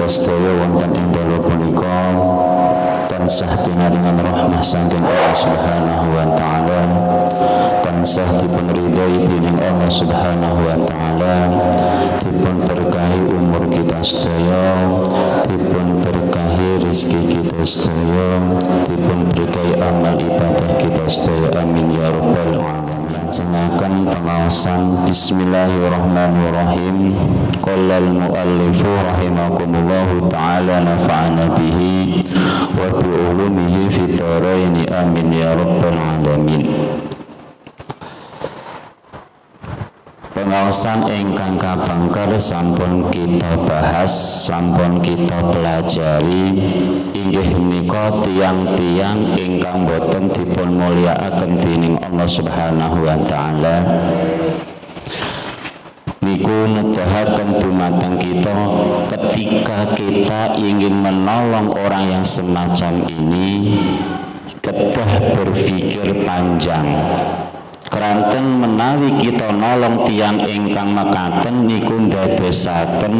kita sedaya wonten ing dalu punika tansah pinaringan rahmah saking Allah Subhanahu wa taala, tansah dipun ridhoi dening Allah Subhanahu wa taala, dipun berkahi umur kita sedaya, dipun berkahi rezeki kita sedaya, dipun berkahi amal ibadah kita sedaya. Amin ya rabbal alamin. Laksanakan pengawasan. Bismillahirrahmanirrahim. Qala al-muallifu rahimakumullahu ta'ala nafa'ana bihi wa bi ulumihi fid dharain. Amin ya rabbal alamin. Pengawasan ingkang kabangker sampun kita bahas, sampun kita pelajari, inggih menika tiang-tiang ingkang boten dipun mulyakaken dening Allah Subhanahu wa taala. Niku nedahaken dumateng kita ketika kita ingin menolong orang yang semacam ini, kedah berpikir panjang. Keranten menawi kita nolong tiang ingkang mekaten niku ndadosaken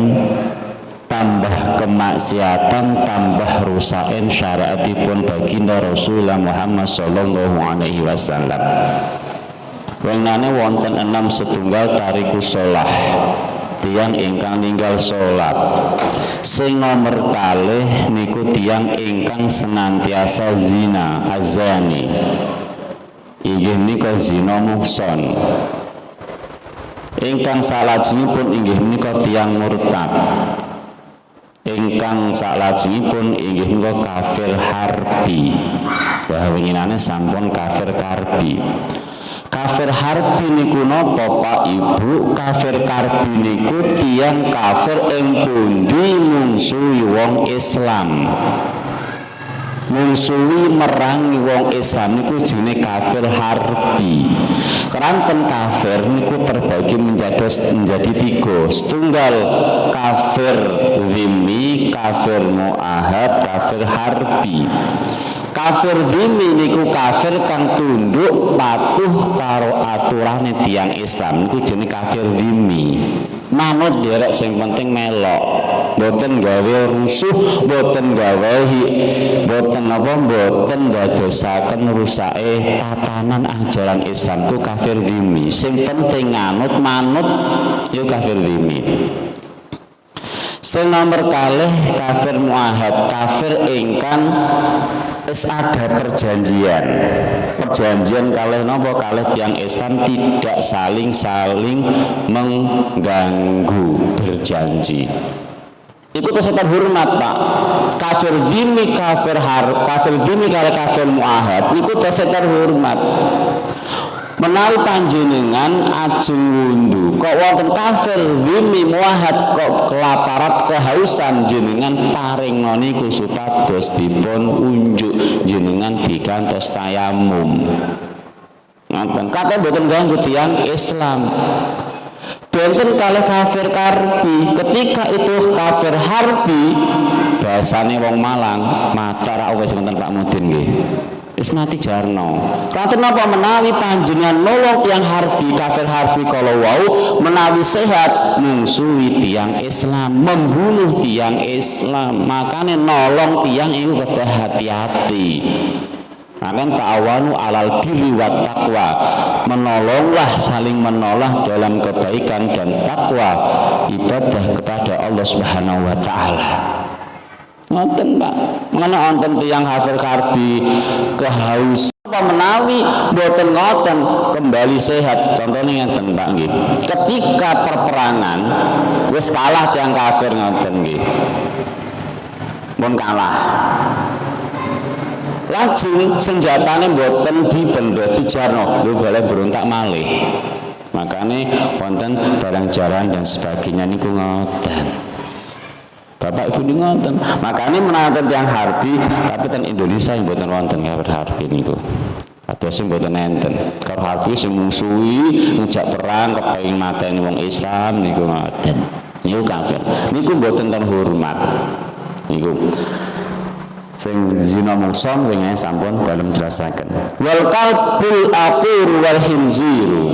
tambah kemaksiatan, tambah rusaken syariatipun baginda Rasulullah Muhammad sallallahu alaihi wasallam. Wenane wonten 6 setunggal tariku shalah, tiang ingkang ninggal salat. Sing nomor kalih niku tiang ingkang senantiasa zina, azani. Inggih menika zina muhson. Ingkang salajengipun inggih menika tiyang murtad. Ingkang salajengipun inggih menika kafir harbi. Bahwa winginane sampun kafir karbi. Kafir harbi niku napa Pak Ibu? Kafir karbi niku tiyang kafir ing pundi mungsuhi wong Islam. Mungsuhi merangi wong Islam niku jenenge kafir harbi. Keranten kafir niku terbagi menjadi 3. Setunggal kafir zimmi, kafir muahad, kafir harbi. Kafir zimmi niku kafir kang tunduk patuh karo aturane tiyang Islam niku jenenge kafir zimmi. Manut derek sing penting melok, boten gawe rusuh, boten gawehi, boten ndadosaken rusake tatanan ajaran Islam ku kafir zimmi. Sing penting nganut manut yo kafir zimmi. Sing nomor kalih kafir muahad, kafir ingkang wis ada perjanjian kalih napa kalih tiyang Islam tidak saling mengganggu, berjanji. Iku tersetan hormat Pak. Kafir zimmi, kafir zimmi kalih kafir muahad iku tersetan hormat. Menawi panjenengan ajeng wundu kok wonten kafir zimmi muahad kok kelaparan kehausan, jenengan paringna niku supados dipun unjuk, jenengan digantos tayamum. Ngoten kate boten ganggu tiyang Islam. Benten kalih kafir karbi, ketika itu kafir harbi bahasane wong Malang macara wis wonten Pak Mudin nggih. Wis mati jarno. Kanten napa menawi panjenengan nolong tiyang harbi, kafir harbi kalau wau menawi sehat mungsuhi tiyang Islam, membunuh tiyang Islam, makane nolong tiyang iku kedah hati-hati. Akan ta'awanu alal birri wat taqwa. Menolonglah, saling menolong dalam kebaikan dan takwa, ibadah kepada Allah Subhanahu wa taala. Ngoten Pak, mengenai wonten tiyang kafir karbi kehaus apa menawi boten ngoten kembali sehat. Contohnya ngeten Pak nggih. Ketika perperangan wis kalah tiyang kafir ngoten nggih. Mun kalah. Lajeng senjatane boten dibendha dijarno, lho boleh berontak malih. Makane wonten barang jaran dan sebagainya niku ngoten. Bapak Ibu niku ngoten. Makane menawi tiyang harbi, tapi ten Indonesia yang mboten wonten kafir harbi niku. Kados mboten enten. Kafir harbi sing mungsuhi ngejak perang kepengin mateni wong Islam niku ngoten. Niku kafir. Niku mboten terhormat. Niku sing zina muhsan wingi sampun dalem jelasaken. Wal qalbul aqur wal hinziru.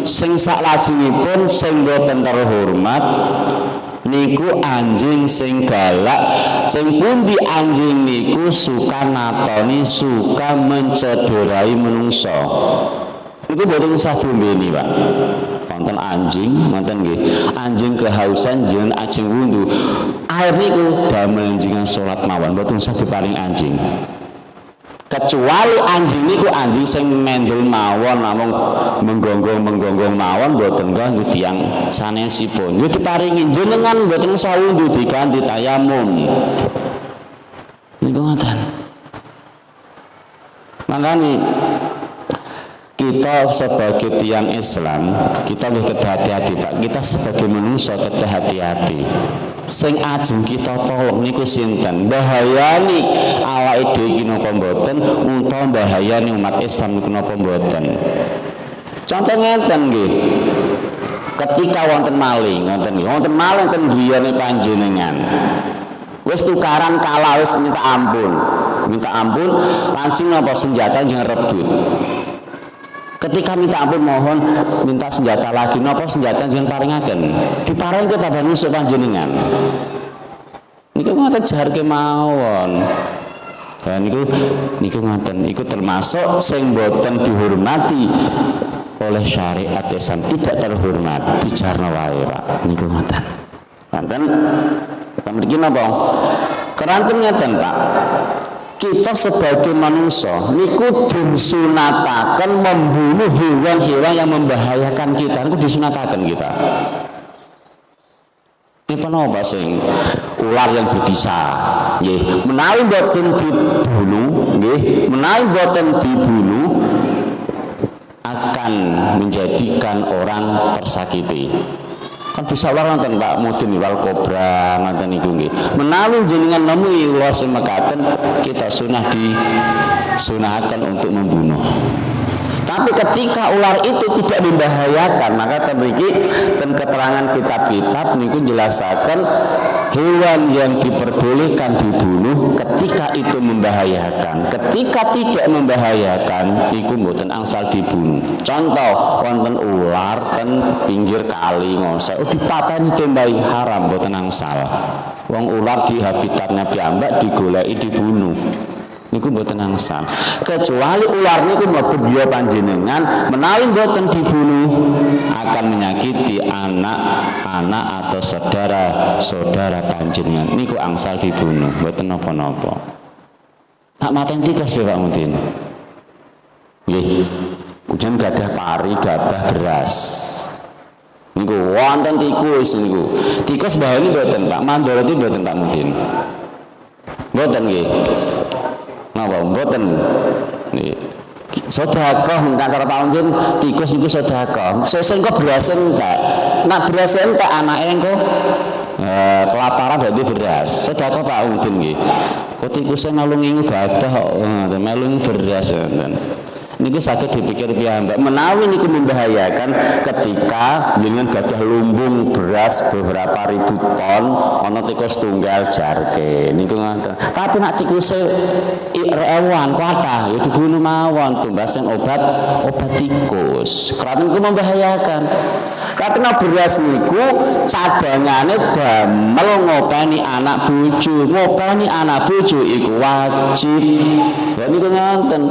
Sing saklajengipun sing mboten terhormat niku anjing sing galak, sing pundi anjing niku suka natoni, suka mencederai menungso. Niku boten usah diombeni, Pak. Wonten anjing, wonten nggih. Anjing kehausan jenengan anjing wundu. Air niku damel jenengan salat mawon, boten usah diparing anjing. Kecuali anjing niku anjing sing mendel mawon namung menggonggong mawon boten ganggu tiyang sanesipun. Yo diparingi jenengan boten usah wundu diganti tayamum. Niku ngoten. Makane kita sebagai tiang Islam kita lebih hati-hati, Pak. Kita sebagai manusia kita hati-hati. Sing ajeng kita tolong niku sinten? Bahayani awake dhewe iki napa mboten, utawa bahayani umat Islam niku napa mboten. Contoh ngeten nggih. Ketika wonten maling, wonten maling ten griyane panjenengan. Wis tukaran kalah wis minta ampun, langsung napa senjata jangan rebut. Ketika minta ampun mohon minta senjata lagi, napa senjata jangan paringaken diparing ke tambah nusuk panjenengan niku ngoten jaharke mawon. Nah niku ngoten, niku termasuk sing boten dihormati oleh syariat Islam, tidak terhormat dijarno wae, Pak. Niku ngoten. Wonten mriki napa? Keranten ngeten, Pak. Kita sebagai manusia niku disunatakan membunuh hewan-hewan yang membahayakan kita. Niku disunatakan kita. Ini penapa sing ular yang berbisa, nggih. Menawi boten dibunuh, nggih, menawi boten dibunuh akan menjadikan orang tersakiti. Kan bisa wonten Pak mudun wal kobra ngoten niku nggih. Menawi jenengan nemu ular sing mekaten kita disunahkan untuk membunuh. Tapi ketika ular itu tidak membahayakan, maka mriki ten keterangan kitab-kitab niku jelasaken hewan yang diperbolehkan dibunuh ketika itu membahayakan. Ketika tidak membahayakan iku mboten angsal dibunuh. Contoh wonten ular ten pinggir kali ngosek dipateni tembahi haram mboten angsal. Wong ular di habitatnya piyambak digoleki dibunuh. Niku mboten angsal. Kecuali ular niku mlebu griya panjenengan menawi mboten dibunuh akan menyakiti anak-anak atau saudara-saudara panjenengan. Niku angsal dibunuh, mboten napa-napa. Tak maten tikus Pak Mudin. Nggih. Kemudian gadah pari, gadah beras. Niku wonten tikus niku. Tikus bahaya mboten Pak, mandoroti mboten Pak Mudin. Mboten nggih. Napa mboten nggih. Sedekah engkang cara paunjen tikus niku sedekah. Sesuk engko beras entek. Nak beras entek anake engko kelaparan berarti beras. Sedekah Pak Udin nggih. Kok tikuse nulungi gadah kok melu beras ngoten. Niku saged dipikir piyambak menawi niku membahayakan ketika jenengan gadah lumbung beras beberapa ribu ton ana tikus tunggal jarke niku ngoten. Tapi nek tikuse rewan kuatah ya dibunuh mawon tumbasen obat tikus. Kraten niku membahayakan. Karena beras niku cadangane damel ngopeni anak bojo. Ngopeni anak bojo iku wajib. Ya niku ngoten.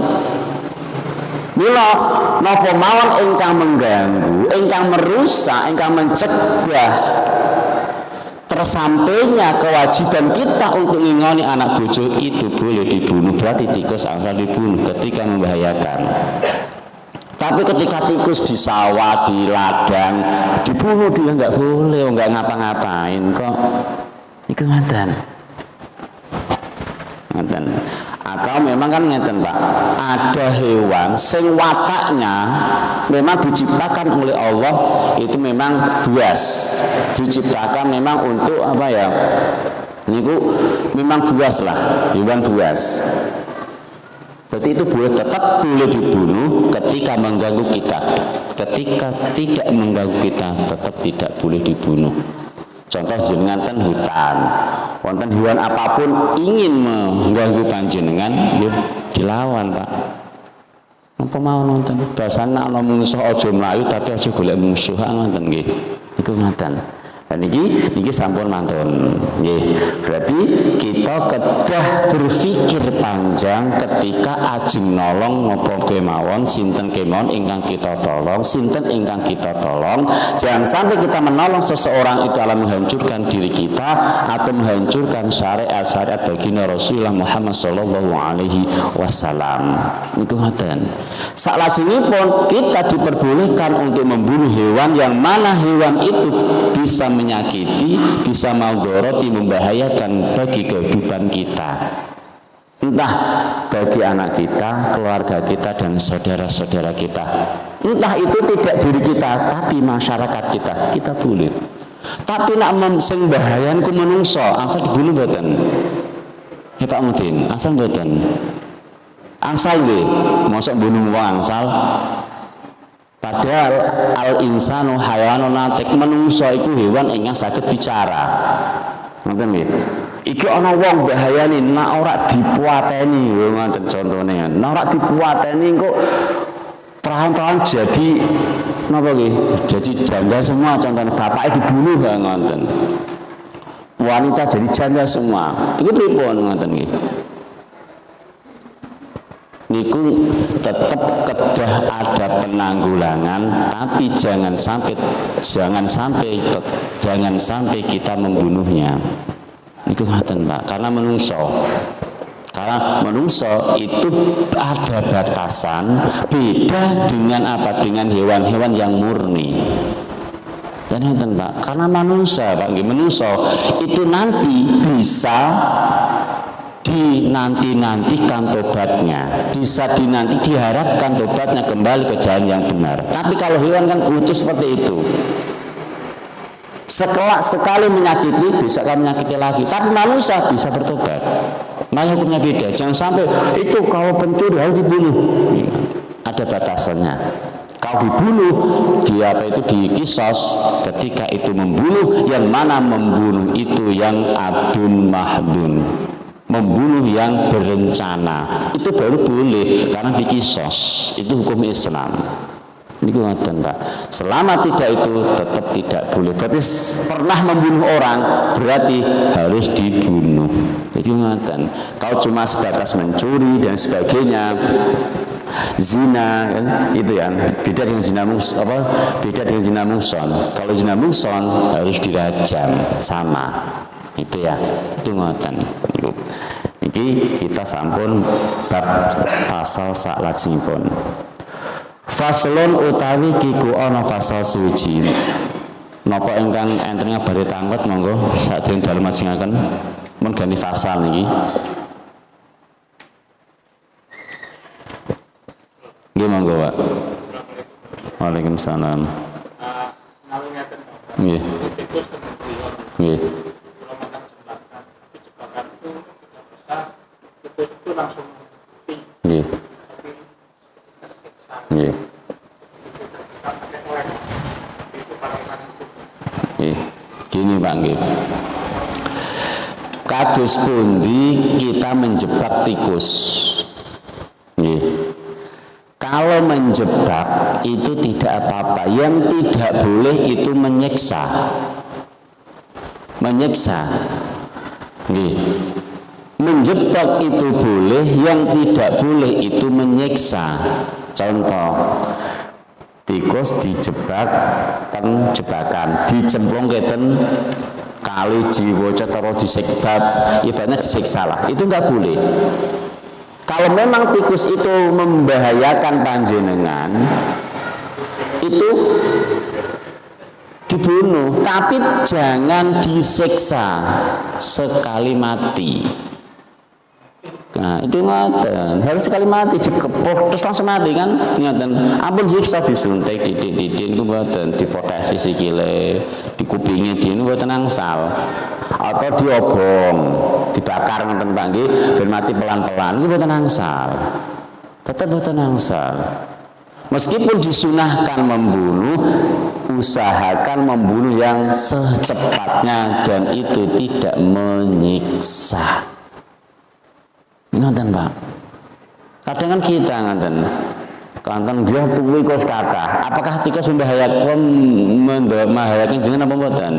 Mila napa mawon ingkang mengganggu, ingkang merusak, ingkang mencegah tersampainya kewajiban kita untuk ngingoni anak bojo itu boleh dibunuh. Berarti tikus asal dibunuh ketika membahayakan. Tapi ketika tikus di sawah, di ladang dibunuh dia nggak boleh, nggak ngapa-ngapain kok. Iku ngoten. Ngoten. Atau memang kan ngeten Pak, ada hewan sing wataknya memang diciptakan oleh Allah itu memang buas, diciptakan memang untuk apa ya? Niku memang buas lah, hewan buas. Berarti itu tetap boleh dibunuh ketika mengganggu kita. Ketika tidak mengganggu kita, tetap tidak boleh dibunuh. Contoh jenengan ten hutan, wonten hewan apapun ingin mengganggu panjenengan, ya dilawan Pak. Apa mau nonton? Bahasane ana musuh aja mlayu tapi aja golek musuh ngoten nggih. Iku ngoten. Dan niki sampun mantun. Nggih. Berarti kita kedah berpikir panjang ketika ajeng nolong napa kemawon, sinten kemawon ingkang kita tolong, sinten ingkang kita tolong. Jangan sampai kita menolong seseorang itu alam menghancurkan diri kita atau menghancurkan syariat-syariat baginda Rasulullah Muhammad sallallahu alaihi wasallam. Niku ngoten. Salajengipun kita diperbolehkan untuk membunuh hewan yang mana hewan itu bisa menyakiti, bisa maldoroti, membahayakan bagi kehidupan kita, entah bagi anak kita, keluarga kita, dan saudara-saudara kita. Entah itu tidak diri kita, tapi masyarakat kita boleh. Tapi nak sing bahayan ku menungso, angsal dibunuh mboten? Ya Pak Mudin, angsal mboten? Angsal nggih, mosok bunuh wong angsal? Padahal al-insanu hayawanun natik, menungso iku hewan ingkang saged bicara. Ngoten nggih. Iki ana wong bahayane nek ora dipuateni, ngoten contone. Nek ora dipuateni engko perlahan-lahan jadi napa nggih? Jadi janda semua contohnya, bapaknya dibunuh ngoten. Wanita jadi janda semua. Iku pripun ngoten nggih? Niku tetap kedah ada penanggulangan, tapi jangan sampai kita membunuhnya. Niku ngaten Pak, karena menungso itu ada batasan, beda dengan apa, dengan hewan-hewan yang murni. Dan ngaten Pak, karena menungso itu nanti bisa dinantikan tobatnya, bisa diharapkan tobatnya kembali ke jalan yang benar. Tapi kalau hewan kan utuh seperti itu, sekali menyakiti, bisa kan menyakiti lagi. Tapi manusia bisa bertobat. Nah hukumnya beda. Jangan sampai itu kalau pencuri harus dibunuh. Ada batasannya. Kalau dibunuh, dia dikisos ketika itu membunuh, yang mana membunuh itu yang abdun mahdun, membunuh yang berencana, itu baru boleh karena dikisos. Itu hukum Islam. Ini ngoten Pak. Selama tidak itu tetap tidak boleh. Berarti pernah membunuh orang berarti harus dibunuh. Jadi ngoten. Kalau cuma sebatas mencuri dan sebagainya, zina kan, itu ya beda dengan zina muhson. Kalau zina muhson harus dirajam sama. Itu ya, itu ngoten. Iki kita sampun bab pasal salajengipun. Faslun utawi kiku ana fasal suci. Napa ingkang enten ngabari tanglet monggo sadhereng dalem masingaken mun ganti fasal niki. Nggih monggo Pak. Waalaikumsalam. Nggih. Nggih. Langsung mati. Nggih. Nggih. Gini Pak nggih. Kados pundi kita menjebak tikus? Nggih. Kalau menjebak itu tidak apa-apa. Yang tidak boleh itu menyiksa. Nggih. Menjebak itu boleh, yang tidak boleh itu menyiksa. Contoh, tikus dijebak ten jebakan, dicemplungke ten kali jiwa cetara disiksa, ibaratnya disiksa lah. Itu enggak boleh. Kalau memang tikus itu membahayakan panjenengan, itu dibunuh, tapi jangan disiksa sekali mati. Nah, itu ngoten, harus sekali mati dikepuk terus langsung mati kan? Ngoten. Ampun siksa disuntik didik-didik niku mboten, dipotesi sikile, dikupingi niku mboten angsal. Atau diobong, dibakar ngoten Pak nggih, ben mati pelan-pelan niku mboten angsal. Tetap mboten angsal. Meskipun disunahkan membunuh, usahakan membunuh yang secepatnya dan itu tidak menyiksa. Ngoten Pak. Kadang kan kita ngoten. Kelantan dia tuwi kos kathah. Apakah tikus membahayakan jenengan apa mboten?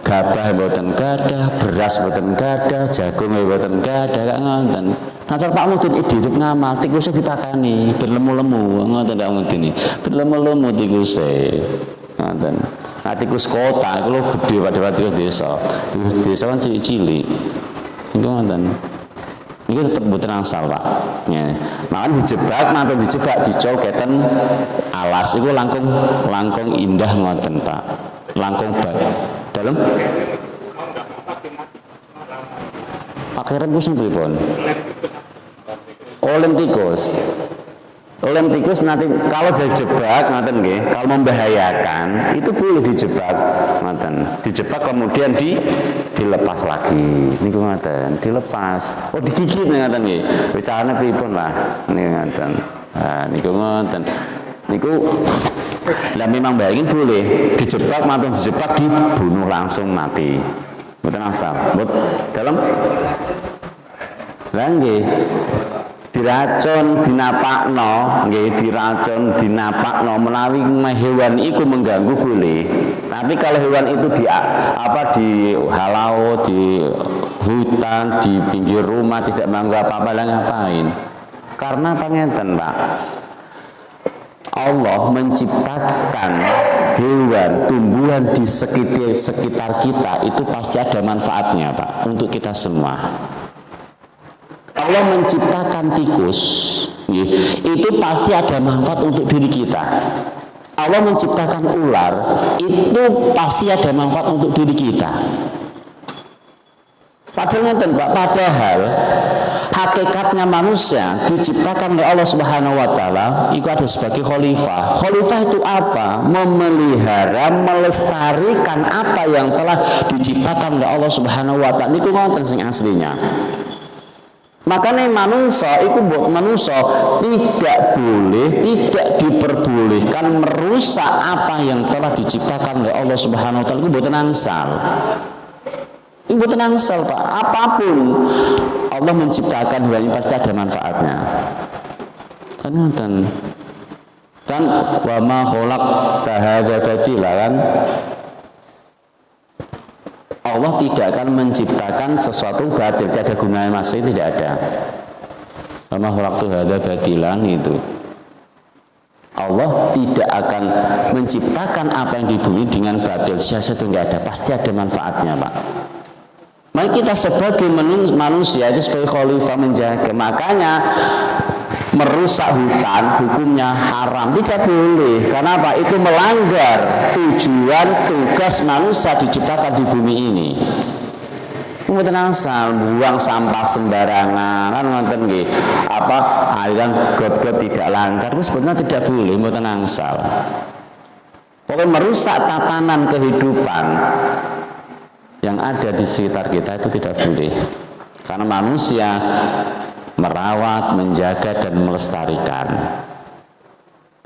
Gabah mboten gadah, beras mboten gadah, jagung mboten gadah, gak ngoten. Nacar Pak Mudin hidup ngamal, tikusnya dipakani, berlemu-lemu, ngoten Pak Mudin. Berlemu-lemu tikusnya. Ngoten. Nah, tikus kota itu lho gede pada tikus desa. Tikus desa kan cilik-cilik. Itu ngoten. Ini tetap mboten angsal, Pak. Ya. Makan dijebak, mantan dijebak dicoketen alas itu langkung indah ngoten, Pak. Langkung bak. Dalam pakai rem kusing pripun? Lem tikus. Lem tikus nanti kalau dijebak ngoten nggih, kalau membahayakan itu boleh dijebak ngoten. Dijebak kemudian dilepas lagi. Niku ngoten, dilepas. Oh digigit ngoten nggih. Bicarane pripun lah niku ngoten. Nah niku ngoten. Niku lah memang bayakin boleh dijebak, mantan dijebak dibunuh langsung mati. Mboten asal. Mbot dalam lah nggih diracun dinapakno nggih diracun dinapakno menawi hewan iku mengganggu boleh. Tapi kalau hewan itu di halau, di hutan, di pinggir rumah tidak mengganggu apa-apa lah ngapain? Karena pangenten, Pak. Allah menciptakan hewan, tumbuhan di sekitar kita itu pasti ada manfaatnya, Pak, untuk kita semua. Allah menciptakan tikus, itu pasti ada manfaat untuk diri kita. Allah menciptakan ular, itu pasti ada manfaat untuk diri kita. Padahal hakikatnya manusia diciptakan oleh Allah Subhanahu wa taala itu ada sebagai khalifah. Khalifah itu apa? Memelihara, melestarikan apa yang telah diciptakan oleh Allah Subhanahu wa taala. Niku ngoten sing aslinya. Makanya manusia itu buat manusia tidak boleh, tidak diperbolehkan merusak apa yang telah diciptakan oleh Allah Subhanahu wa taala. Itu mboten angsal. Ibu tenang sel, Pak. Apapun Allah menciptakan hewan ini pasti ada manfaatnya. Kan wa ma khalaqta hadza batila kan. Allah tidak akan menciptakan sesuatu batil, tidak ada gunanya masih tidak ada. Wa ma khalaqtu hadza batilan itu. Allah tidak akan menciptakan apa yang di bumi dengan batil. Itu tidak ada, pasti ada manfaatnya, Pak. Mari kita sebagai manusia itu sebagai khalifah menjaga. Makanya merusak hutan hukumnya haram, tidak boleh. Karena apa? Itu melanggar tujuan tugas manusia diciptakan di bumi ini. Mboten asal buang sampah sembarangan kan ngoten nggih. Aliran got-got tidak lancar itu sebetulnya tidak boleh, mboten asal. Pokoknya merusak tatanan kehidupan yang ada di sekitar kita itu tidak boleh. Karena manusia merawat, menjaga dan melestarikan.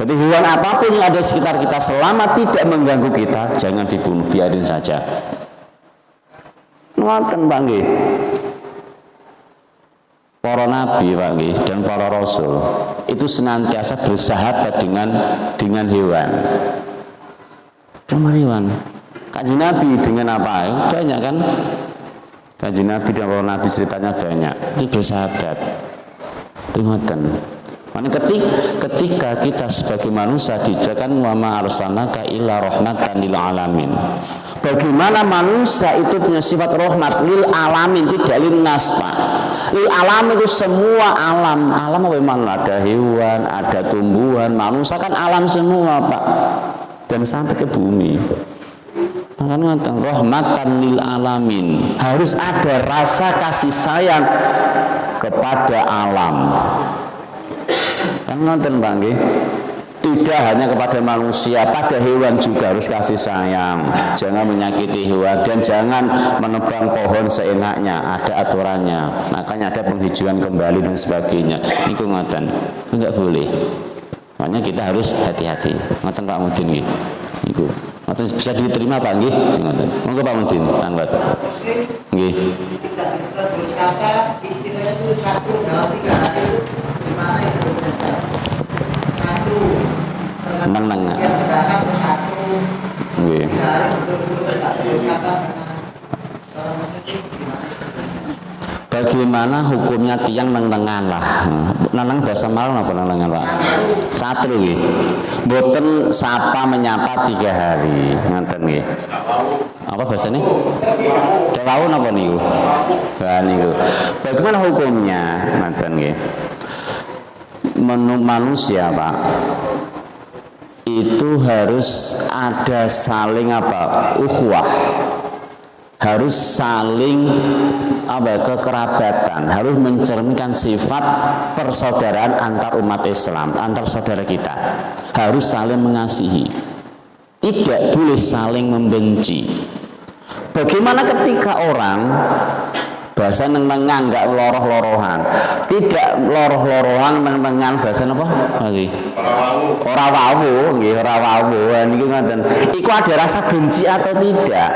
Jadi hewan apapun yang ada di sekitar kita selama tidak mengganggu kita, jangan dibunuh, biarin saja. Ngoten Pak nggih. Para nabi Pak nggih dan para rasul itu senantiasa bersahabat dengan hewan. Dengan hewan. Kanjeng Nabi dengan apa? Banyak kan? Kanjeng Nabi dan para nabi ceritanya banyak. Itu bersahabat. Itu ngoten. Ketika kita sebagai manusia diciptakan wa ma arsalnaka illa rahmatan lil alamin. Bagaimana manusia itu punya sifat rahmat lil alamin, tidak lil nas, Pak. Lil alam itu semua alam. Alam apa memang ada hewan, ada tumbuhan, manusia kan alam semua, Pak. Dan sampai ke bumi. Makanya rahmatan lil alamin, harus ada rasa kasih sayang kepada alam. Kan nonton Bang nggih. Tidak hanya kepada manusia, pada hewan juga harus kasih sayang. Jangan menyakiti hewan dan jangan menebang pohon seenaknya, ada aturannya. Makanya ada penghijauan kembali dan sebagainya. Itu ngoten. Enggak boleh. Makanya kita harus hati-hati. Ngoten Pak Mudin nggih. Niku. Ngoten bisa diterima Pak nggih? Ngoten. Monggo Pak Mudin, tanglet. Nggih. Kita berkata istilahnya itu 1 dalam 3 hari itu gimana itu? 1 bagaimana hukumnya tiang nengan lah. Neneng bahasa Malang apa nengan Pak? Satru nggih. Mboten sapa menyapa 3 hari. Ngoten nggih. Apa bahasanya? Kelawun apa niku? Lah niku. Bagaimana hukumnya? Ngoten nggih. Manusia Pak, itu harus ada saling apa? Ukhuwah. Harus saling kekerabatan, harus mencerminkan sifat persaudaraan antar umat Islam, antar saudara kita. Harus saling mengasihi. Tidak boleh saling membenci. Bagaimana ketika orang bahasa nengan nggak loroh-lorohan, tidak loroh-lorohan nengan bahasa apa? Lagi. Ora wawu, nggih ora wawu. Niku ngoten. Iku ada rasa benci atau tidak?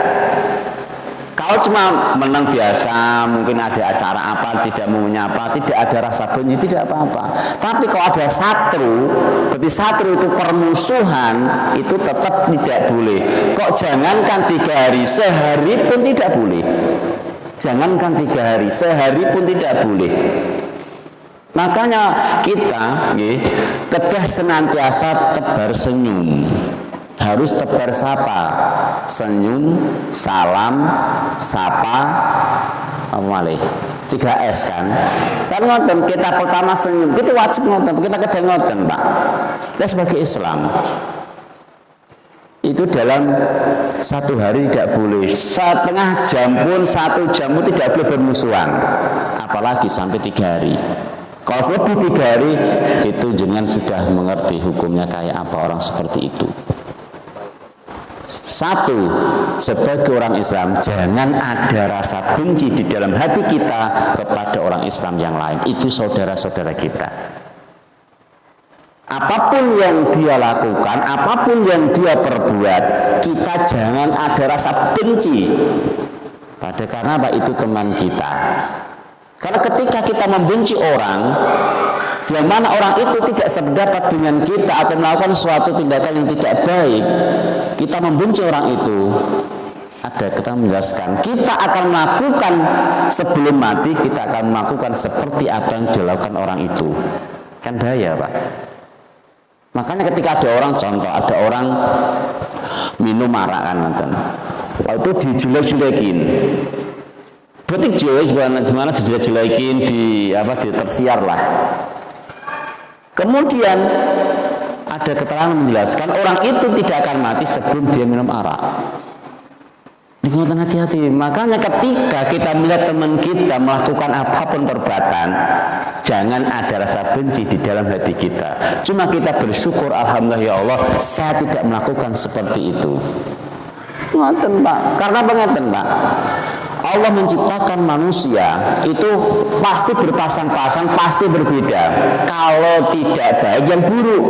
Kalau cuma menang biasa, mungkin ada acara apa, tidak mau menyapa, tidak ada rasa benci, tidak apa-apa. Tapi kalau ada satru, berarti satru itu permusuhan, itu tetap tidak boleh. Kok jangankan 3 hari, sehari pun tidak boleh. Jangankan 3 hari, sehari pun tidak boleh. Makanya kita tebar senantiasa tebar senyum. Harus tebar sapa, senyum, salam, sapa, apa malih? 3S kan? Kan ngoten, kita pertama senyum, itu wajib ngoten, kita kedua ngoten, Pak. Kita sebagai Islam itu dalam 1 hari tidak boleh, setengah jam pun 1 jam pun tidak boleh bermusuhan, apalagi sampai 3 hari. Kalau lebih 3 hari itu jenengan sudah mengerti hukumnya kayak apa orang seperti itu. 1, sebagai orang Islam jangan ada rasa benci di dalam hati kita kepada orang Islam yang lain. Itu saudara-saudara kita. Apapun yang dia lakukan, apapun yang dia perbuat, kita jangan ada rasa benci karena apa? Itu teman kita. Karena ketika kita membenci orang, yang mana orang itu tidak sependapat dengan kita atau melakukan suatu tindakan yang tidak baik, kita membenci orang itu, kita menjelaskan, kita akan melakukan sebelum mati, kita akan melakukan seperti apa yang dilakukan orang itu. Kan bahaya, Pak. Makanya ketika ada orang, contoh, ada orang minum arak kan, waktu dijelek-jelekin. Berarti jelek gimana dijelek-jelekin, ditersiar lah. Kemudian ada keterangan menjelaskan orang itu tidak akan mati sebelum dia minum arak. Ini hati-hati. Makanya ketika kita melihat teman kita melakukan apapun perbuatan, jangan ada rasa benci di dalam hati kita. Cuma kita bersyukur, alhamdulillah ya Allah, saya tidak melakukan seperti itu. Ngoten, Pak. Karena pengertian, Pak. Allah menciptakan manusia itu pasti berpasang-pasang, pasti berbeda. Kalau tidak baik yang buruk.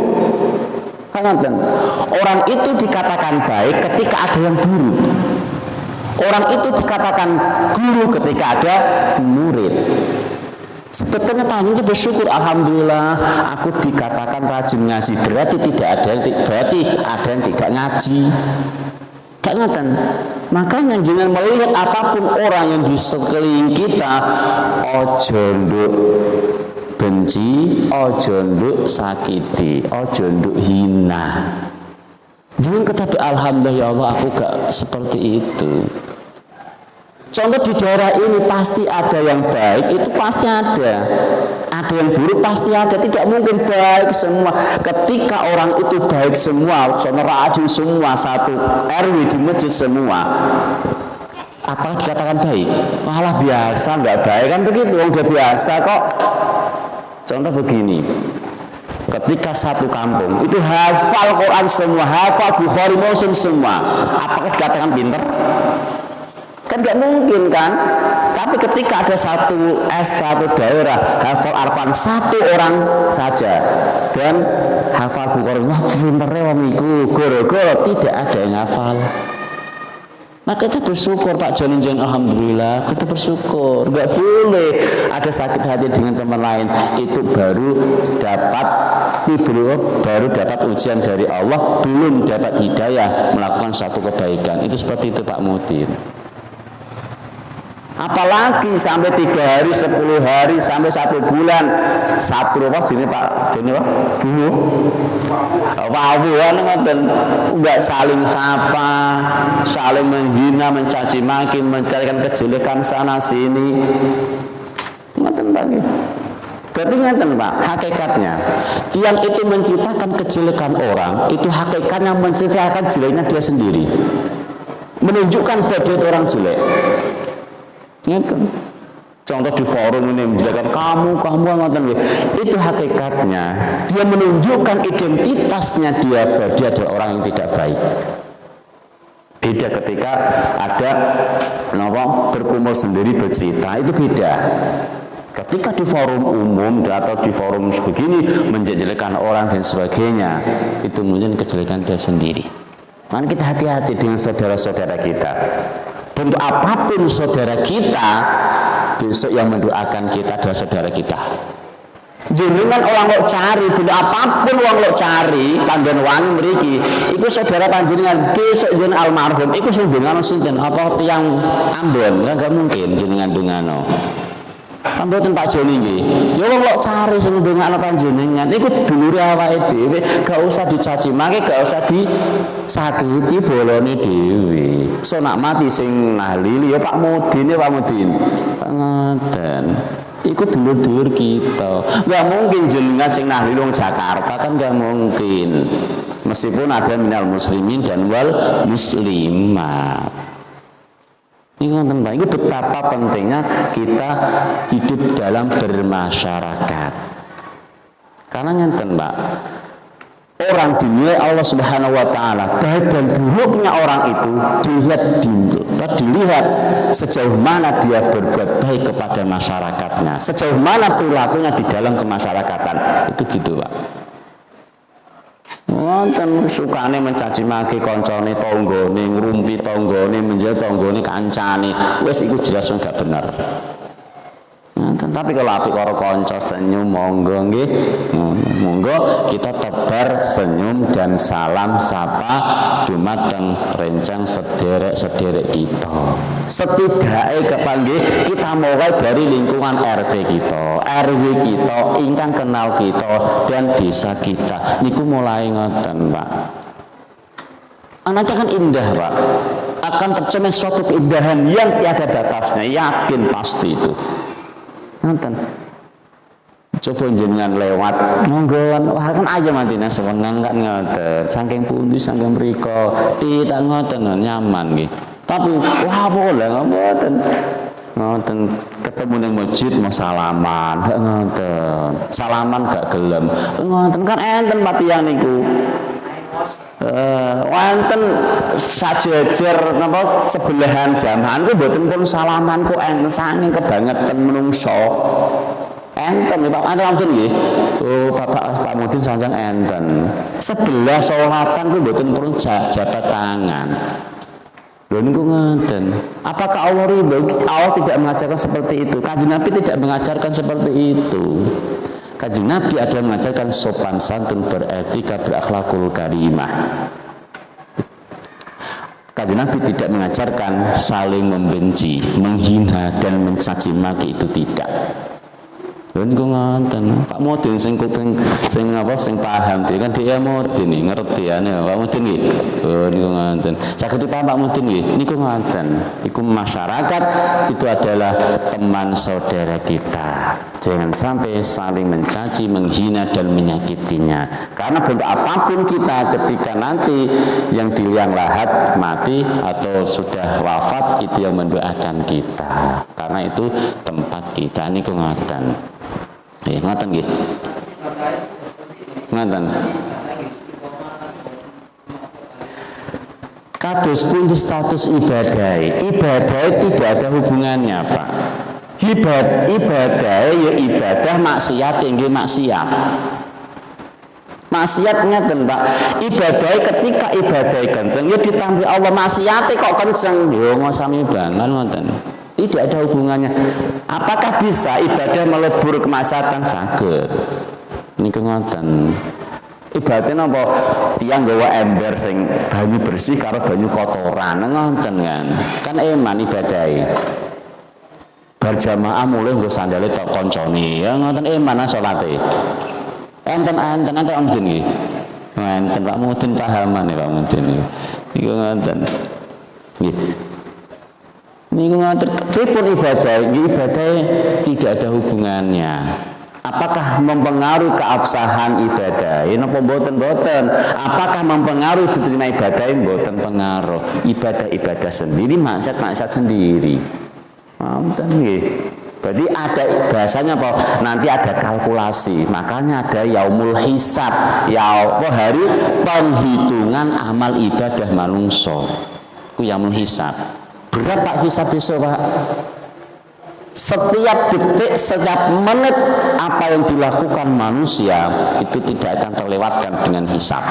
Orang itu dikatakan baik ketika ada yang buruk. Orang itu dikatakan guru ketika ada murid. Sebetulnya panjangnya bersyukur, alhamdulillah aku dikatakan rajin ngaji, berarti ada yang tidak ngaji. Makanya jangan melihat apapun orang yang di sekeliling kita, ojo nduk benci, ojo nduk sakiti, ojo nduk hina. Jangan katakan alhamdulillah ya Allah aku gak seperti itu. Contoh di daerah ini pasti ada yang baik, itu pasti ada yang buruk pasti ada, tidak mungkin baik semua. Ketika orang itu baik semua, contoh rajin semua, satu RW di masjid semua, apa dikatakan baik? Malah biasa, nggak baik kan begitu, udah biasa kok. Contoh begini, ketika satu kampung itu hafal Quran semua, hafal Bukhari Muslim semua, apakah dikatakan pinter? Kan nggak mungkin kan. Tapi ketika ada satu daerah hafal Al-Quran satu orang saja dan hafal Bukhari, wah pinternya wong iku, goro-goro tidak ada yang hafal. Maka kita bersyukur, Pak Jonin, alhamdulillah kita bersyukur. Nggak boleh ada sakit hati dengan teman lain, itu baru dapat ujian dari Allah, belum dapat hidayah melakukan suatu kebaikan. Itu seperti itu Pak Mutin. Apalagi sampai 3 hari, 10 hari, sampai 1 bulan. Satu apa sini Pak? Jadi apa? Buhu. Wabuhan ngoten, enggak saling sapa, saling menghina, mencaci maki, mencarikan kejelekan sana sini. Ngoten Pak. Berarti ngeten Pak, hakikatnya yang itu menceritakan kejelekan orang, itu hakikatnya menceritakan jeleknya dia sendiri. Menunjukkan bahwa dia itu orang jelek. Ngeten. Contoh di forum ini menjelaskan kamu ngoten. Itu hakikatnya dia menunjukkan identitasnya dia bahwa dia adalah orang yang tidak baik. Beda ketika ada berkumpul sendiri bercerita, itu beda. Ketika di forum umum atau di forum begini menjelekkan orang dan sebagainya, itu menunjukkan kejelekan dia sendiri. Maka kita hati-hati dengan saudara-saudara kita. Bentuk apapun saudara kita, besok yang mendoakan kita adalah saudara kita. Jenengan orang lo cari, bentuk apapun orang lo cari, pandan wangi meriki, itu saudara panjenengan besok jenengan almarhum, itu jenengan sinten apa tiang Ambon, nggak mungkin jenengan dengano. Mboten Pak Joni nggih. Ya wong lok cari sing ndongakno panjenengan iku dulure awake dhewe, gak usah dicaci maki, gak usah disakiti bolone dhewe. So nak mati sing nahlili ya Pak Mudin ya Pak Mudin. Ngoten. Iku dulur-dulur kita. Gak mungkin jenengan sing nahlili wong Jakarta kan gak mungkin. Meskipun ada minal muslimin dan wal muslimat. Ini betapa pentingnya kita hidup dalam bermasyarakat. Karena ngenten Pak, orang dinilai Allah Subhanahu wa taala, baik dan buruknya orang itu dilihat sejauh mana dia berbuat baik kepada masyarakatnya, sejauh mana perilakunya di dalam kemasyarakatan. Itu gitu Pak. Wonten sukane mencaci maki koncone tanggane, ngrumpi tanggane, menjel tanggane kancane. Wis iku jelas enggak bener. Tapi kalau apik karo kanca senyum monggo nggih. Monggo kita tebar senyum dan salam sapa dumateng rencang sederek-sederek kita. Setidaknya kepanggih kita mulai dari lingkungan RT kita, RW kita, ingkang kenal kita dan desa kita. Niku mulai ngoten, Pak. Anaknya kan indah, Pak. Akan tercermin suatu keindahan yang tiada batasnya, yakin pasti itu. Nonton, coba jenengan lewat, monggoan, wah kan aja mantina sewenang kan ngoten, saking pundi saking mriko, tidak ngoten nyaman gitu. Tapi wah boleh ngoten, ketemu ning masjid mau salaman, gak ngoten, salaman gak gelem, ngoten kan enten patihan niku. Wonten sajejer napa sebelahan jamaah ku mboten pun salaman ku enten saking kebangetan menungso. Enten Pak Mudin nggih. Oh Pak Mudin sanjang enten. Sebelah salatan ku mboten pun jabat tangan. Lho niku ngoten. Apakah Allah ridho? Allah tidak mengajarkan seperti itu. Kanjeng Nabi tidak mengajarkan seperti itu. Kanjeng Nabi adalah mengajarkan sopan santun, beretika, berakhlakul karimah. Kanjeng Nabi tidak mengajarkan saling membenci, menghina dan mencaci maki, itu tidak. Lha niku ngoten. Pak Mudin sing kuping sing paham dia kan dia Mudin nih, ngerti ane Pak Mudin nggih. Oh niku ngoten. Saged dipaham Pak Mudin nggih. Niku ngoten. Iku masyarakat itu adalah teman saudara kita. Jangan sampai saling mencaci, menghina dan menyakitinya. Karena bentuk apapun kita ketika nanti yang di liang lahat mati atau sudah wafat, itu yang mendoakan kita. Karena itu tempat kita. Niku ngoten. Ya, ngoten nggih. Ngoten. Kados pun status ibadah. Ibadah tidak ada hubungannya, Pak. Ibadah ya ibadah, maksiat nggih maksiat. Maksiat ngeten, Pak. Ibadah ketika ibadah kenceng ya ditampi Allah, maksiate kok kenceng. Yo sami banget ngoten. Tidak ada hubungannya. Apakah bisa ibadah melebur kemaksiatan? Saged. Niku ngoten. Ibaratnya apa? Tiang gawa ember sing banyu bersih karo banyu kotoran ngoten kan. Kan eman ibadahe. berjamaah mulai nggo sandale tok koncone. Ya ngoten mana salate. Enten Om Mudin nggih. Enten Pak Mudin pahaman ya Pak Mudin niku. Niku ngoten. Nggih. Niku ngoten pripun ibadah? Ibadah tidak ada hubungannya. Apakah mempengaruhi keabsahan ibadah? Ini mboten. Apakah mempengaruhi diterima ibadah? Mboten pengaruh. Ibadah sendiri, maksiat sendiri. Mboten nggih. Berarti ada bahasanya apa? Nanti ada kalkulasi. Makanya ada yaumul hisab. Hari penghitungan amal ibadah manungso. Ku yaumul hisab. Berat Pak hisab besok Pak. Setiap detik, setiap menit apa yang dilakukan manusia itu tidak akan terlewatkan dengan hisab.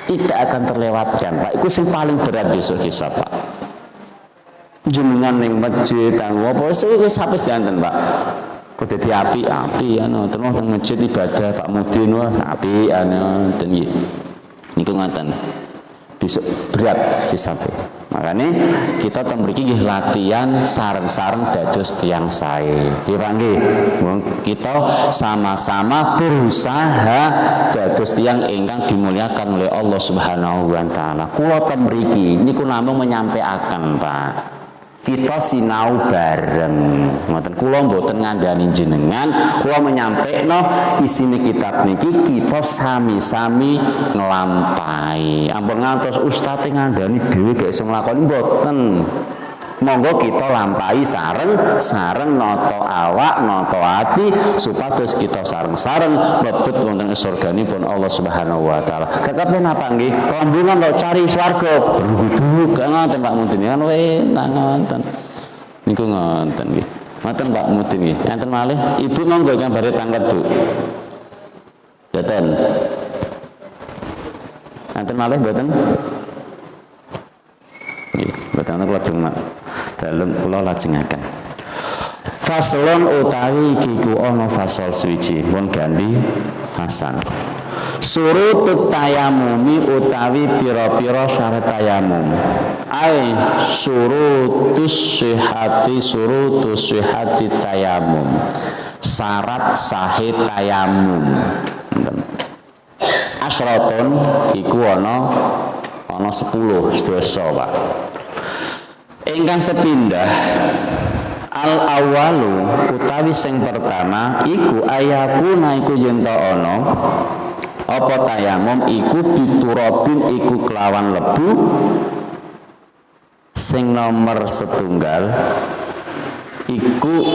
Tidak akan terlewatkan Pak. Itu yang paling berat besok hisab Pak. Jenengan ning masjid apa wis sampe sedanten Pak. Kok dadi api anu terus teng masjid ibadah Pak Mudin wah api anu ten nggih. Niku ngoten. Besok berat hisabe. Makanya kita tembriki nggih latihan sareng-sareng dados tiyang sae. Nggih kita sama-sama berusaha dados tiyang ingkang dimuliakan oleh Allah Subhanahu wa taala. Kula tembriki niku namung menyampaikan Pak. Kita sinau bareng. Ngoten kula mboten ngandani jenengan, kula menyampaikan isine kitab niki kita sami-sami nglampahi. Ampun ngantos ustaz ngandani dhewe gak iso nglakoni mboten. Monggo kita lampahi sareng nata awak, nata ati supados kita sareng-sareng mlebet wonten surganipun Allah Subhanahu wa taala. Kekapen apa nggih? Rombongan lo cari swarga. Bergudu gak ngoten Pak Mudin kan enak ngoten. Niku ngoten nggih. Ngoten Pak Mudin nggih. Enten malih Ibu monggo gambare tanglet Bu. Boten. Enten malih boten? Nggih, boten kula lajeng dalem kula lajengaken. Faslon utawi iki ku ana fasal suci pun ganti hasan. Surutut tayamumi utawi pira-pira syarat tayamum. Ai surutus sihhati tayamum. Syarat sahih tayamum. Asraton iku ana 10 sedasa Pak. Ingkang sepindah al awalu utawi sing pertama iku ayakuna iku yen ta ana apa tayamum iku biturabin iku kelawan lebu. Sing nomor setunggal iku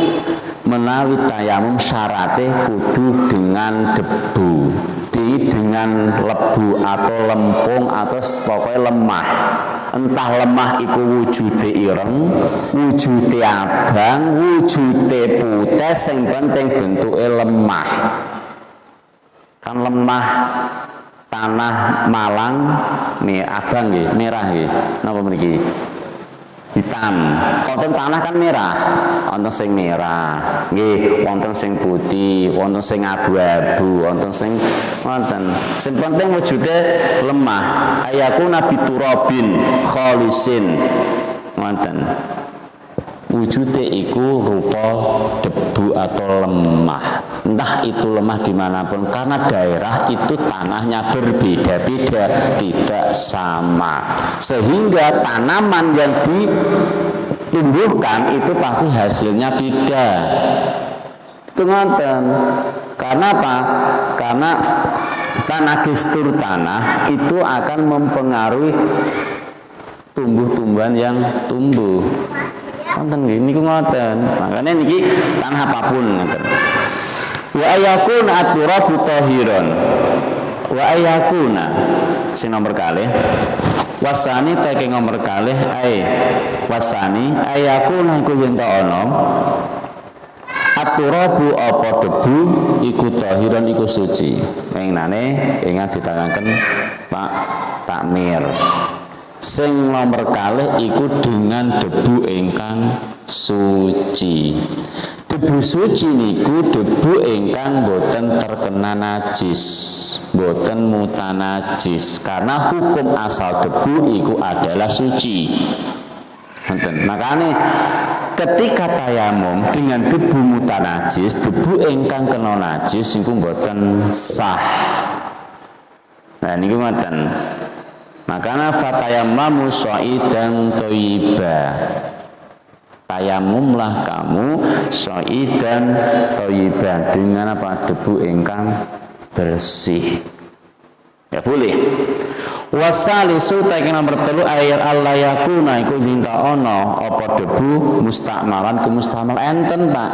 menawi tayamum syarate kudu dengan debu, dengan lebu atau lempung atau pokoknya lemah. Entah lemah iku wujude ireng, wujude abang, wujude putih, sing penting bentuke lemah. Kan lemah tanah Malang nih abang nggih, merah nggih. Napa mriki? Hitam. Wonten tanah kan merah, wonten sing merah, nggih, wonten sing putih, wonten sing abu-abu, wonten sing wonten. Sing penting wujude lemah. Ayakuna biturabin khalisin. Wonten. Wujude iku rupa debu atau lemah. Entah itu lemah dimanapun, karena daerah itu tanahnya berbeda-beda, tidak sama, sehingga tanaman yang ditumbuhkan itu pasti hasilnya beda. Itu ngoten. Karena apa? Karena tanah gestur tanah itu akan mempengaruhi tumbuh-tumbuhan yang tumbuh. Ngoten nggih niku ngoten. Makanya niki tanah apapun ngoten. Wa ayakuna at-turabu tahiran. Wa ayakuna sing nomor kalih. Wasani take nomor kalih wasani ayakuna iku yen ta ana at-turabu apa debu iku tahiran iku suci. Menginane ingat ditangaken Pak Takmir. Sing nomor kalih iku dengan debu ingkang suci. Debu suci niku debu ingkang boten terkena najis, boten mutanajis, karena hukum asal debu iku adalah suci. Makanya ketika tayamum dengan debu mutanajis, debu ingkang kena najis niku mboten sah. Nah niku ngoten. Makanya fatayammamu sha'idan thayyiba. Tayamumlah kamu sha'idan thayyiban dengan apa? Debu ingkang bersih. Ya boleh. Wasalisu taiki nomor 3 ayat Allah yakuna iku zinta ono apa debu mustakmalan ke mustakmal enten Pak.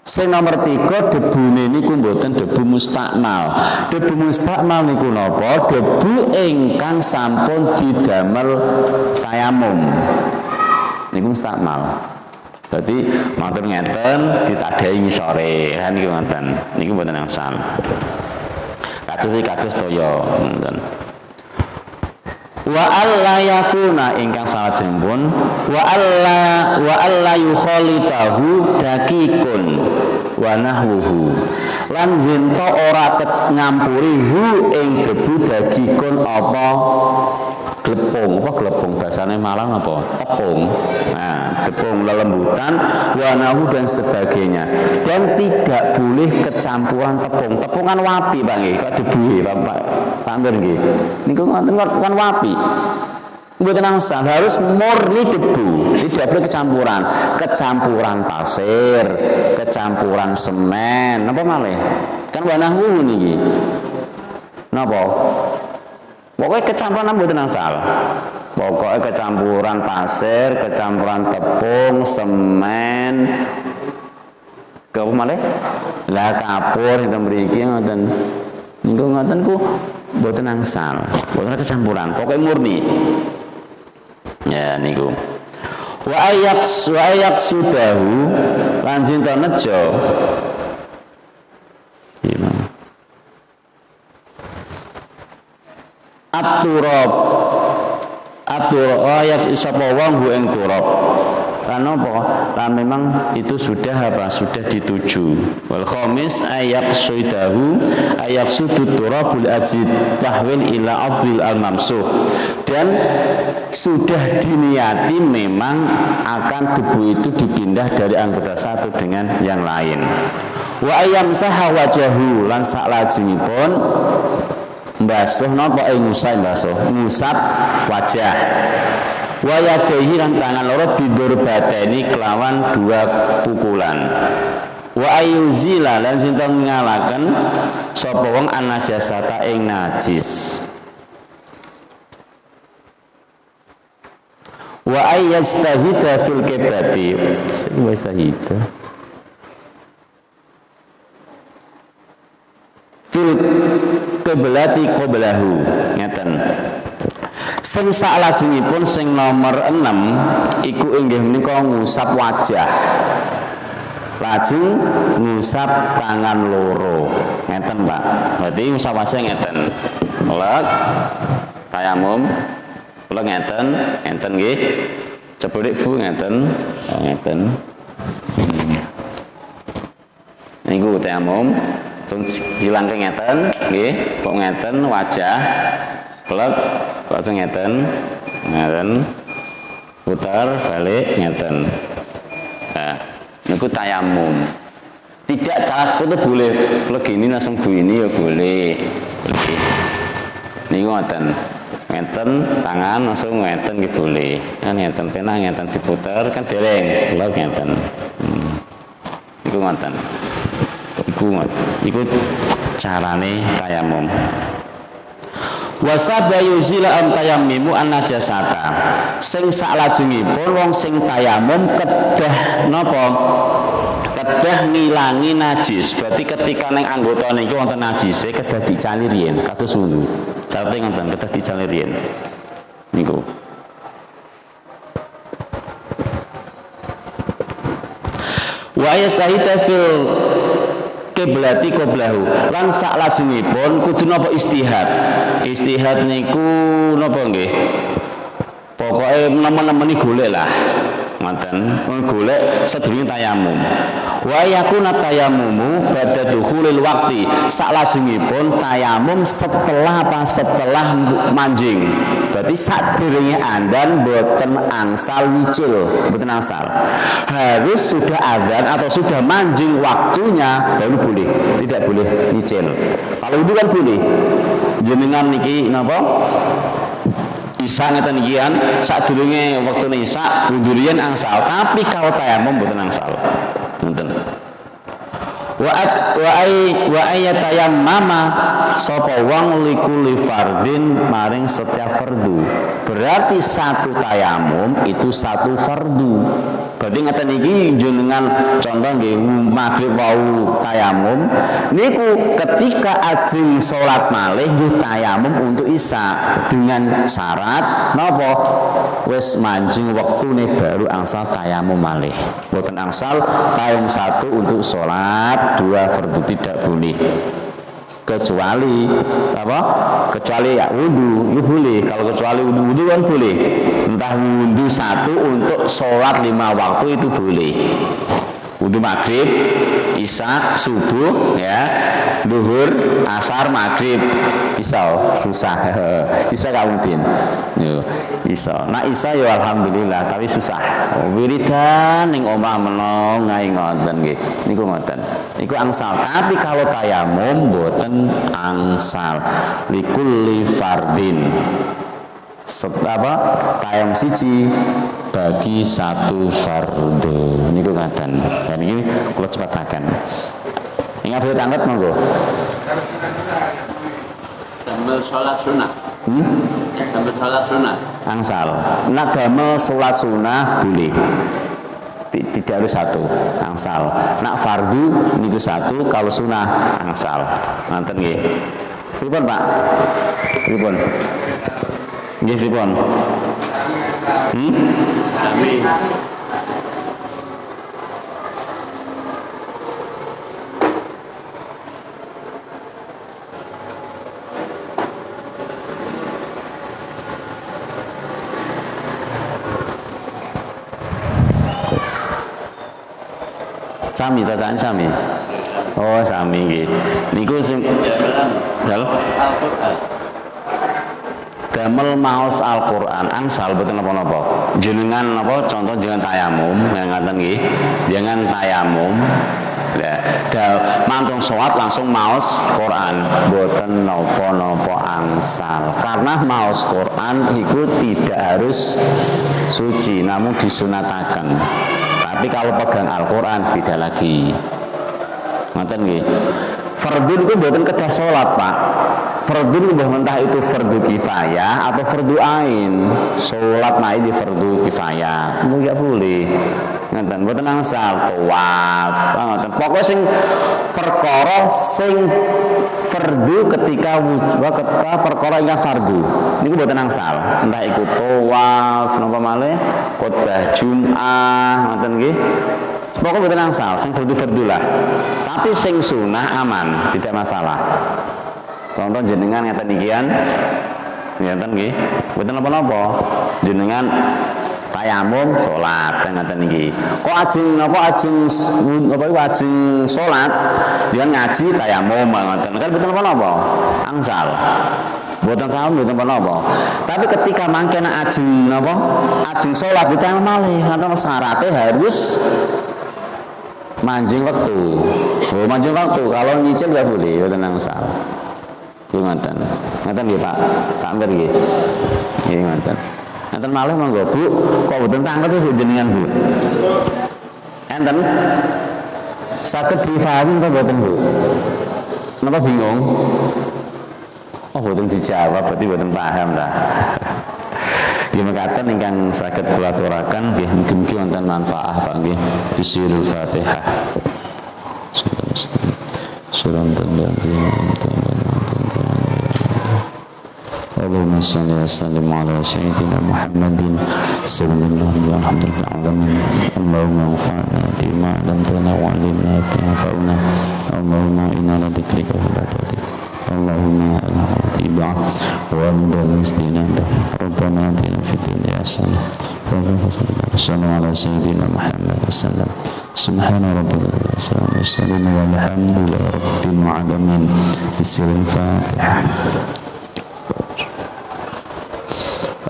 Sing nomor 3 debune niku mboten debu mustakmal. Debu mustakmal niku napa? Debu ingkang sampun didamel tayamum. Niku mustakmal. Dadi matur ngeten ditadai ngisore kan niku ngoten. Niku mboten angsal. Kados toya ngoten. Wa alla yakuna ingkang salajengipun wa alla yukhalitahu dakikun wa nahwuhu lan zinta ora nyampuri hu ing debu dakikun apa glepung bahasane Malang apa tepung. Nah, tepung lelembutan wanahu dan sebagainya. Dan tidak boleh kecampuran tepung. Tepung kan wapi Pak nggih, kok debu Pak Mir nggih. Niku ngoten kan wapi. Mboten angsal, harus murni debu, tidak boleh kecampuran. Kecampuran pasir, kecampuran semen, napa malih? Kan wanahu niki. Napa? Pokoknya kecampuran mboten angsal. Pokoknya kecampuran pasir, kecampuran tepung, semen, ke apa malih? Lah kapur itu mriki ngoten. Niku ngoten ku mboten angsal. Mboten kecampuran, pokoknya murni. Ya niku. Wa ayak sudahu lan cinta nejo. Gimana? At-turab ayat sapa wong hu ing turab. Lan apa? Lan memang itu sudah dituju. Wal khamis ayak sudahu ayak sudut turabul azid tahwil ila adil al-mamsuh. Dan sudah diniati memang akan debu itu dipindah dari anggota satu dengan yang lain. Wa ayam saha wajahu lan saklajengipun mbasuh napa ngusap wajah wa yadaihi lan tangan loro bidurbateni kelawan 2 pukulan wa ayuzila lan sinta ngalaken sapa wong anajasata ing najis wa ayyastahida fil kiblati fil kiblati qablahu ngeten. Sing salajengipun sing nomor 6 iku inggih menika ngusap wajah. Lajeng ngusap tangan loro. Ngeten, Pak. Berarti ngusap wajah ngeten. Lek tayamum lek ngeten nggih. Cebulik Bu ngeten. Oh ngeten. Niku tayamum. Hilang ke ngeten nggih, kok ngeten wajah klep kok ngeten putar balik ngeten. Nah, niku tayamum. Tidak cara seperti itu boleh. Kalau gini langsung begini ya boleh. Niku ngeten tangan langsung ngeten gitu boleh. Kan ngeten tenang ngeten diputar kan dereng klep ngeten. Niku ngeten. Iku carane tayamum. Wasaba yuzila am tayammimu an najasata. Sing saklajengipun wong sing tayamum kedah napa? Kedah ngilangi najis. Berarti ketika ning anggota niki wonten najise kedah dicali riyen kados wudu. Carane ngoten kedah dicali riyen. Niku. Wa yastahita fil kiblati qablahu lan saklajengipun kudu napa istihad. Istihad niku napa nggih? Pokoke nemen-nemeni golek lah. ngoten golek sedurunge tayamum. Wa yakuna tayamumu ba'da dukhulil waqti, saklajengipun tayamum setelah manjing. Berarti sadurunge andan boten angsal nyicil, boten angsal. Harus sudah adzan atau sudah manjing waktunya baru boleh, tidak boleh nyicil. Kalau itu kan boleh. Jenengan niki napa? Isa ngeten ikian sadurunge wektune Isa wudurian angsal, tapi kalau tayamum mboten angsal. Ngoten. Wa ayatayammama sapa wong likuli fardin maring setiap fardu. Berarti satu tayamum itu satu fardu. Berarti ngeten iki jenengan contoh nggih maghrib wau tayamum niku ketika ajeng salat malih nggih tayamum untuk Isya dengan syarat napa wis manjing wektune baru angsal tayamum malih. Boten angsal tayamum satu untuk salat, dua fardu tidak boleh. Kecuali apa? Kecuali ya wudu, itu boleh. Kalau kecuali wudu kan boleh. Entah wudu satu untuk sholat 5 waktu itu boleh. Wudu maghrib, isya, subuh, ya, duhur, asar, maghrib, isya susah. Isya kaudin, isya. Nah isya ya alhamdulillah, tapi susah. Wiridan ning omah menong ngai ngoten nggih. Niku ngoten. Iku angsal. Tapi kalau tayamum boten angsal. Likulli fardin. Tayam siji bagi satu fardu niku ngaten. Dan ini kula cepetaken. Ingat boleh tanglet monggo. Damel salat sunah. Damel salat sunah. Angsal. Nak damel salat sunah boleh. Tidak harus satu, angsal. Nak fardu niku satu, kalau sunah angsal. Ngoten nggih. Pripun Pak? Pripun? Nggih pripun? Amin. Sami tataan sami. Oh, sami nggih. Niku sing dalem Al-Qur'an. damel maos Al-Qur'an angsal boten napa-napa. Jenengan napa contoh jenengan tayamum, ngaten nggih. Jangan tayamum. Ya, mantung sholat langsung maos Quran, boten napa-napa angsal. Karena maos Quran itu tidak harus suci, namun disunatakan. Tapi kalau pegang Al-Quran beda lagi. Ngoten nggih. Fardhu itu mboten kedah salat, Pak. Fardhu entah itu fardhu kifayah atau fardhu ain. Salat mah di fardhu kifayah. Enggak boleh. Ngoten, mboten angsal tawaf. Ngoten. Pokoke sing perkara sing fardhu ketika perkara ingkang fardhu niku mboten angsal. Entah iku tawaf napa malih, khotbah Jumat, ngoten nggih. Pokoke mboten angsal, sing fardhu lah. Tapi sing sunah aman, tidak masalah. Contoh jenengan ngeten ikian, ngeten nggih, mboten napa-napa. Jenengan tayamum salat ngeten iki. Kok ajeng ajeng salat dengan ngaji tayamum ngoten. Kan mboten napa-napa. Angsal. Mboten kaum mboten napa-napa. Tapi ketika mangkene ajeng napa? Ajeng salat ditayamum malih, ngoten syaratnya harus manjing waktu. Oh, manjing waktu. Kalau nyicil enggak boleh, mboten angsal. Ngoten. Ngoten nggih, Pak. Tak amper nggih. Nggih ngoten. Enten malih monggo Bu, kok mboten tanglet Bu jenengan Bu. Enten saged difahami apa mboten Bu? Napa bingung? Oh mboten dijawab berarti mboten paham ta. Nggih mekaten ingkang saged kula aturaken nggih mugi-mugi wonten manfaat Pak nggih. Bismillahil Fatihah. Allahumma shalli wa sallim ala sayyidina Muhammadin sallallahu alaihi wasallam. Allahumma anfa'na bima 'allamtana wa 'allimna ma yanfa'una. Allahumma inna ala dzikrika wa ta'atik. Allahumma ala tiba wa al-mustina. Rabbana atina fid dunya hasanah Sallallahu ala sayyidina Muhammad wasallam. Subhana rabbika rabbil izzati amma yasifun walhamdulillahi rabbil alamin. Bismillahil Fatihah.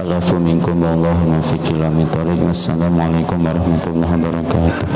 Alafu minkum wallahu muwaffiq ila min thoriq. Wassalamualaikum warahmatullahi wabarakatuh.